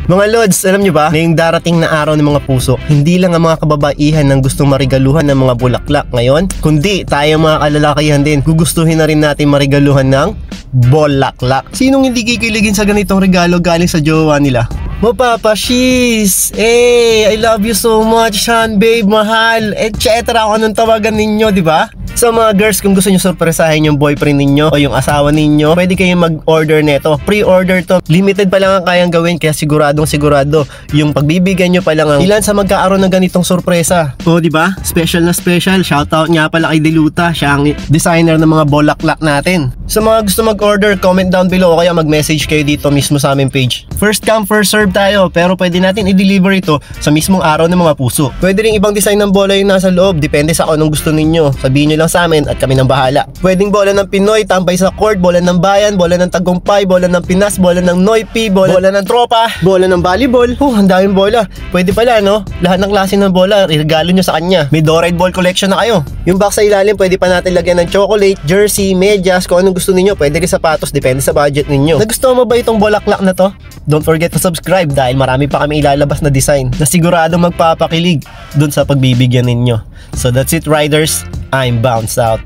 Mga Lods, alam nyo ba, ngayong darating na araw ng mga puso, hindi lang ang mga kababaihan ang gustong marigaluhan ng mga bulaklak ngayon, kundi tayo mga kalalakihan din, gugustuhin na rin natin marigaluhan ng bolaklak. Sinong hindi kikiligin sa ganitong regalo galing sa jowa nila? Mapapashis, I love you so much, Han, babe, mahal, etc. Kung anong tawagan ninyo, di ba? Sa mga girls, kung gusto nyo sorpresahin yung boyfriend ninyo o yung asawa ninyo, pwede kayong mag-order neto. Pre-order to. Limited pa lang ang kayang gawin, kaya siguradong sigurado yung pagbibigyan nyo pa lang ang ilan sa magkaaroon ng ganitong sorpresa. O, di ba? Special na special. Shoutout nga pala kay Diluta. Siya ang designer ng mga bolaklak natin. Sa mga gusto mag-order, comment down below o kaya mag-message kayo dito mismo sa aming page. First come, first serve tayo, pero pwede natin i-deliver ito sa mismong araw ng mga puso. Pwede rin ibang design ng bola yung nasa loob, depende sa anong gusto ninyo. Sabihin nyo lang sa amin at kami nang bahala. Pwedeng bola ng Pinoy, tambay sa court, bola ng bayan, bola ng tagumpay, bola ng Pinas, bola ng Noipi, bola ng tropa, bola ng volleyball. Ang daming bola. Pwede pala, no? Lahat ng klase ng bola, regalo nyo sa kanya. May Doride ball collection na kayo. Yung box sa ilalim, pwede pa natin lagyan ng chocolate, jersey, medyas, kung anong gusto ninyo. Pwede rin sapatos, depende sa budget ninyo. Nagustuhan mo ba itong bolaklak na to? Don't forget to subscribe dahil marami pa kami ilalabas na design na sigurado magpapakilig dun sa pagbibigyan ninyo. So that's it, riders. I'm bounced out.